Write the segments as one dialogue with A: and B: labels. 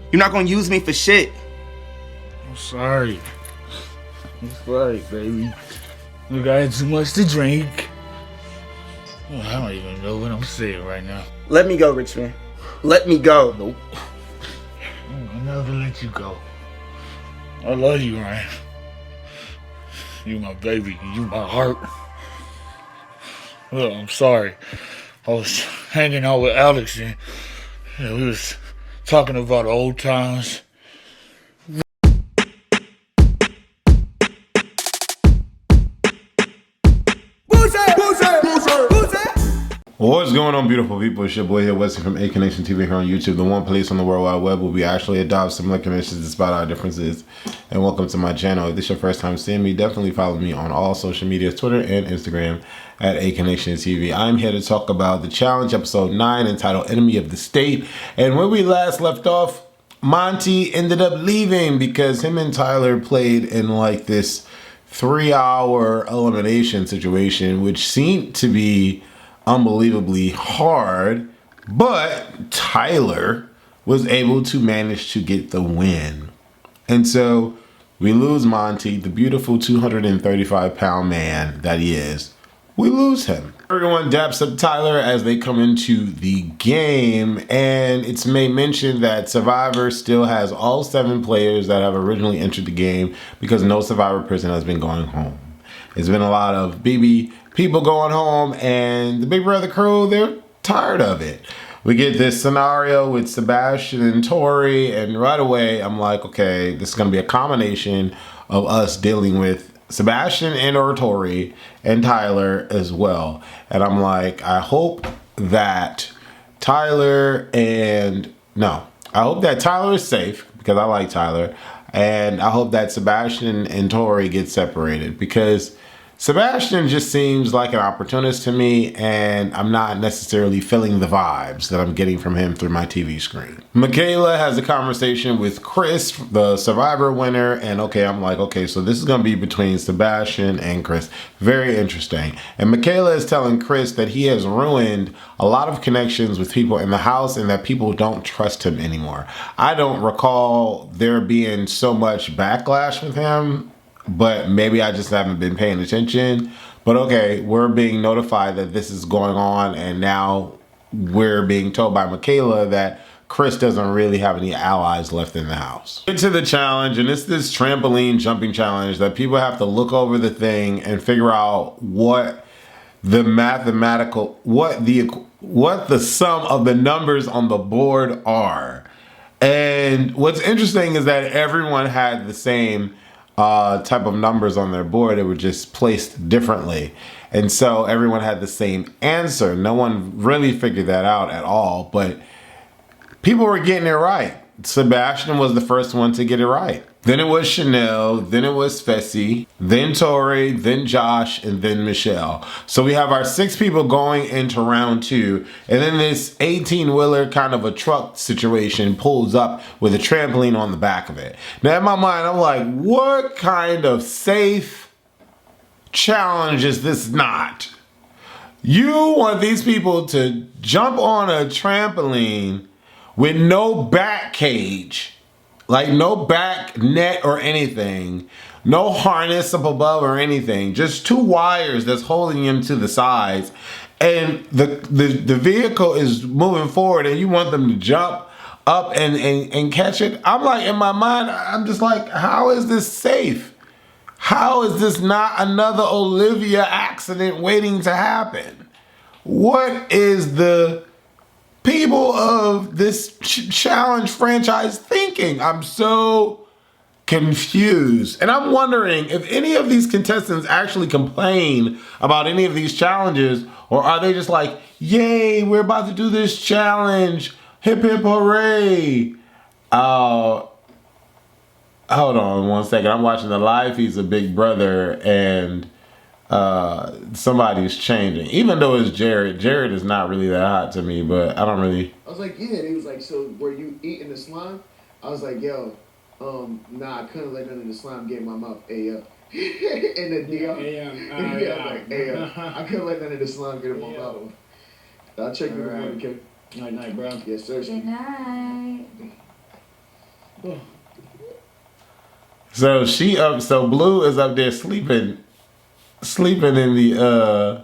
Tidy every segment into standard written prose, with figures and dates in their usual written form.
A: You're not gonna use me for shit.
B: I'm sorry. I'm sorry, baby. Look, I had too much to drink. Oh, I don't even know what I'm saying right now.
A: Let me go, Richmond. Let me go.
B: Nope. I'll never let you go. I love you, Ryan. You my baby. You my heart. Look, I'm sorry. I was hanging out with Alex and we was talking about old times.
C: What's going on, beautiful people? It's your boy here, Wesley from A-Connection TV here on YouTube, the one place on the World Wide Web where we actually adopt similar conventions despite our differences. And welcome to my channel. If this is your first time seeing me, definitely follow me on all social media, Twitter and Instagram at A-Connection TV. I'm here to talk about the challenge, episode 9, entitled Enemy of the State. And where we last left off, Monty ended up leaving because him and Tyler played in like this 3-hour elimination situation, which seemed to be unbelievably hard, but Tyler was able to manage to get the win. And so we lose Monty, the beautiful 235-pound man that he is. We lose him. Everyone daps up Tyler as they come into the game, and it's made mention that Survivor still has all 7 players that have originally entered the game because no Survivor person has been going home. There's been a lot of BB people going home, and the Big Brother crew, they're tired of it. We get this scenario with Sebastian and Tori, and right away I'm like, okay, this is gonna be a combination of us dealing with Sebastian and or Tori and Tyler as well. And I'm like, I hope that Tyler is safe because I like Tyler, and I hope that Sebastian and Tori get separated because Sebastian just seems like an opportunist to me, and I'm not necessarily feeling the vibes that I'm getting from him through my TV screen. Michaela has a conversation with Chris, the Survivor winner, and I'm like, okay, so this is gonna be between Sebastian and Chris. Very interesting. And Michaela is telling Chris that he has ruined a lot of connections with people in the house and that people don't trust him anymore. I don't recall there being so much backlash with him, but maybe I just haven't been paying attention. But okay, we're being notified that this is going on, and now we're being told by Michaela that Chris doesn't really have any allies left in the house. Into the challenge, and it's this trampoline jumping challenge that people have to look over the thing and figure out what the sum of the numbers on the board are. And what's interesting is that everyone had the same type of numbers on their board. It were just placed differently, and so everyone had the same answer. No one really figured that out at all, but people were getting it right. Sebastian was the first one to get it right. Then it was Chanel, then it was Fessy, then Tori, then Josh, and then Michelle. So we have our 6 people going into round 2, and then this 18-wheeler kind of a truck situation pulls up with a trampoline on the back of it. Now in my mind, I'm like, what kind of safe challenge is this not? You want these people to jump on a trampoline with no back cage, like no back net or anything, no harness up above or anything, just 2 wires that's holding him to the sides, and the vehicle is moving forward, and you want them to jump up and catch it. I'm like, in my mind, I'm just like, how is this safe? How is this not another Olivia accident waiting to happen? What is the people of this challenge franchise thinking? I'm so confused. And I'm wondering if any of these contestants actually complain about any of these challenges, or are they just like, yay, we're about to do this challenge, hip hip hooray. Hold on one second. I'm watching the live feeds of Big Brother, and somebody's changing. Even though it's Jared. Jared is not really that hot to me, but I don't really.
D: I was like, yeah. And he was like, so were you eating the slime? I was like, yo, nah, I couldn't let none of the slime get in my mouth. Ayo. And the deal. I couldn't let none of the slime get in my mouth. I'll check you in the morning, Kim.
B: Night, night, bro.
D: Yes, sir.
E: Good night.
C: So so Blue is up there sleeping in the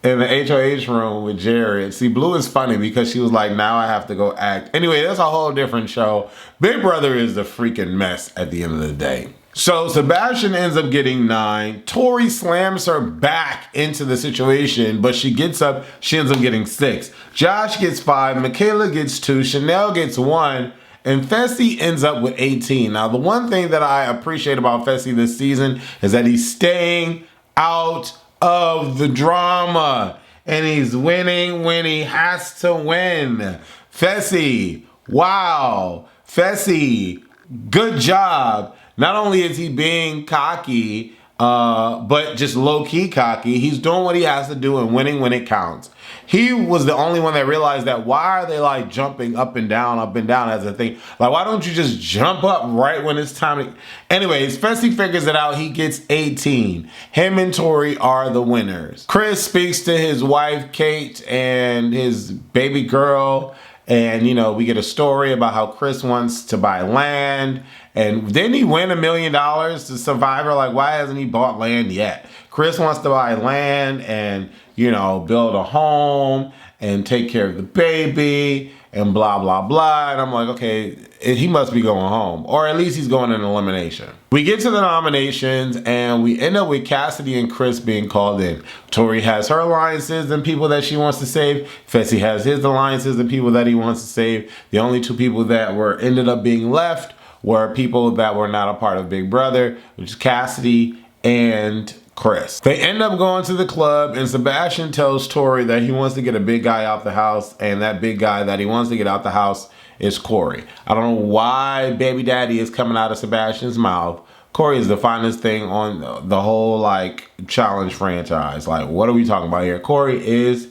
C: HOH room with Jared. See, Blue is funny because she was like, now I have to go act. Anyway, that's a whole different show. Big Brother is a freaking mess at the end of the day. So Sebastian ends up getting 9. Tori slams her back into the situation, but she gets up, she ends up getting 6. Josh gets 5, Michaela gets 2, Chanel gets 1, and Fessy ends up with 18. Now, the one thing that I appreciate about Fessy this season is that he's staying out of the drama. And he's winning when he has to win. Fessy, wow. Fessy, good job. Not only is he being cocky, but just low-key cocky, he's doing what he has to do and winning when it counts. He was the only one that realized that why are they like jumping up and down as a thing? Like, why don't you just jump up right when it's time to... Anyways, Fessy figures it out. He gets 18. Him and Tori are the winners. Chris speaks to his wife, Kate, and his baby girl. And, you know, we get a story about how Chris wants to buy land. And didn't he win $1 million to Survivor? Like, why hasn't he bought land yet? Chris wants to buy land and, you know, build a home and take care of the baby and blah, blah, blah. And I'm like, okay, he must be going home. Or at least he's going in elimination. We get to the nominations and we end up with Cassidy and Chris being called in. Tori has her alliances and people that she wants to save. Fessy has his alliances and people that he wants to save. The only 2 people that ended up being left were people that were not a part of Big Brother, which is Cassidy and Chris. They end up going to the club and Sebastian tells Tori that he wants to get a big guy out the house, and that big guy that he wants to get out the house is Corey. I don't know why baby daddy is coming out of Sebastian's mouth. Corey is the finest thing on the whole like challenge franchise. Like, what are we talking about here? Corey is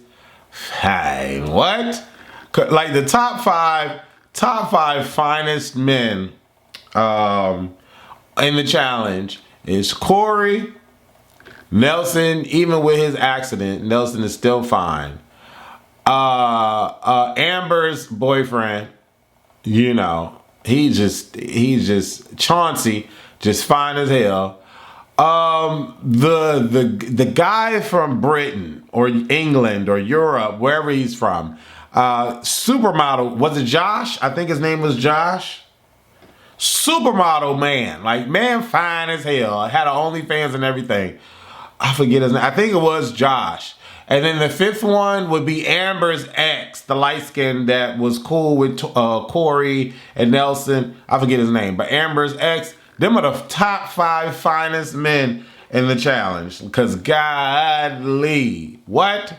C: fine. What? Like the top five finest men in the challenge is Corey, Nelson. Even with his accident, Nelson is still fine. Amber's boyfriend, you know, he's just Chauncey, just fine as hell. The guy from Britain or England or Europe, wherever he's from, supermodel, was it Josh? I think his name was Josh. Supermodel man, like man fine as hell, had an OnlyFans and everything. I forget his name. I think it was Josh. And then the 5th one would be Amber's ex, the light skin that was cool with Corey and Nelson. I forget his name, but Amber's ex. Them are the top 5 finest men in the challenge. Because godly, what?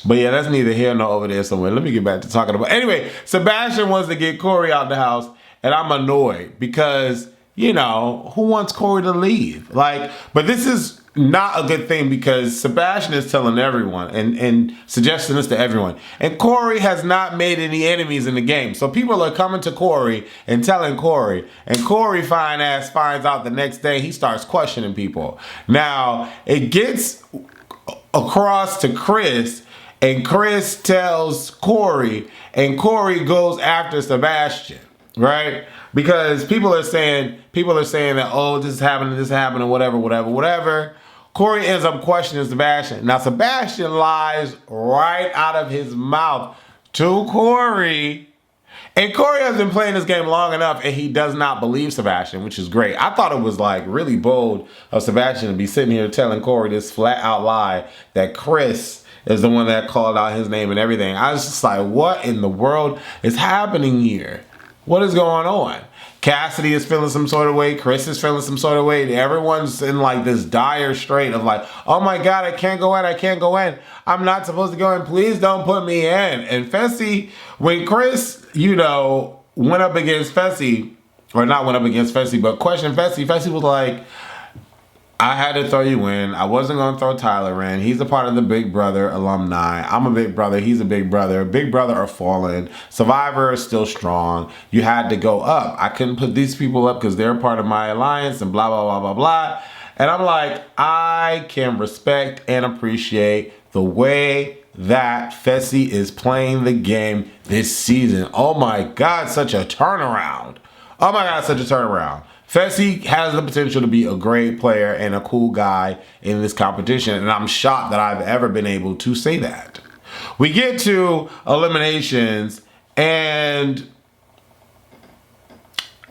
C: But yeah, that's neither here nor over there somewhere. Let me get back to talking about. Anyway, Sebastian wants to get Corey out the house, and I'm annoyed because, you know, who wants Corey to leave? Like, but this is not a good thing because Sebastian is telling everyone and suggesting this to everyone. And Corey has not made any enemies in the game. So people are coming to Corey and telling Corey. And Corey fine ass finds out the next day. He starts questioning people. Now, it gets across to Chris. And Chris tells Corey, and Corey goes after Sebastian, right? Because people are saying that, oh, this is happening, whatever. Corey ends up questioning Sebastian. Now, Sebastian lies right out of his mouth to Corey. And Corey has been playing this game long enough, and he does not believe Sebastian, which is great. I thought it was like really bold of Sebastian to be sitting here telling Corey this flat out lie that Chris is the one that called out his name and everything. I was just like, what in the world is happening here? What is going on? Cassidy is feeling some sort of way. Chris is feeling some sort of way. Everyone's in like this dire strait of like, oh my God, I can't go in. I'm not supposed to go in. Please don't put me in. And Fessy, when Chris, you know, went up against Fessy, or not went up against Fessy, but questioned Fessy, Fessy was like, I had to throw you in. I wasn't going to throw Tyler in. He's a part of the Big Brother alumni. I'm a Big Brother. He's a Big Brother. Big Brother are fallen. Survivor is still strong. You had to go up. I couldn't put these people up because they're part of my alliance and blah, blah, blah, blah, blah. And I'm like, I can respect and appreciate the way that Fessy is playing the game this season. Oh my God, such a turnaround. Oh my God, such a turnaround. Fessy has the potential to be a great player and a cool guy in this competition, and I'm shocked that I've ever been able to say that. We get to eliminations, and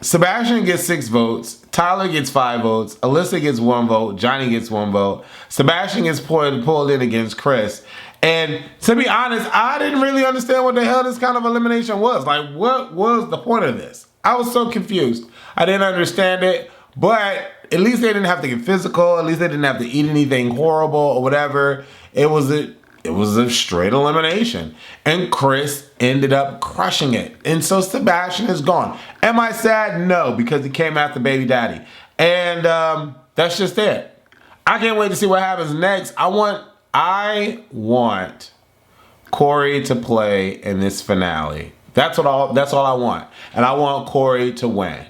C: Sebastian gets 6 votes, Tyler gets 5 votes, Alyssa gets 1 vote, Johnny gets 1 vote, Sebastian gets pulled in against Chris. And to be honest, I didn't really understand what the hell this kind of elimination was. Like, what was the point of this? I was so confused. I didn't understand it, but at least they didn't have to get physical. At least they didn't have to eat anything horrible or whatever. It was a straight elimination. And Chris ended up crushing it. And so Sebastian is gone. Am I sad? No, because he came after baby daddy. And that's just it. I can't wait to see what happens next. I want Corey to play in this finale. That's all I want. And I want Corey to win.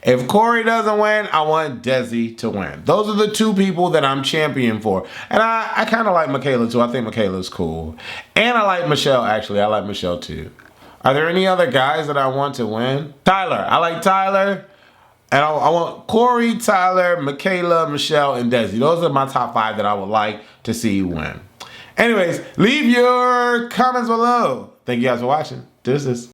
C: If Corey doesn't win, I want Desi to win. Those are the 2 people that I'm championing for. And I kind of like Michaela too. I think Michaela's cool. And I like Michelle, actually. I like Michelle too. Are there any other guys that I want to win? Tyler. I like Tyler. And I want Corey, Tyler, Michaela, Michelle, and Desi. Those are my top 5 that I would like to see win. Anyways, leave your comments below. Thank you guys for watching. Deuces.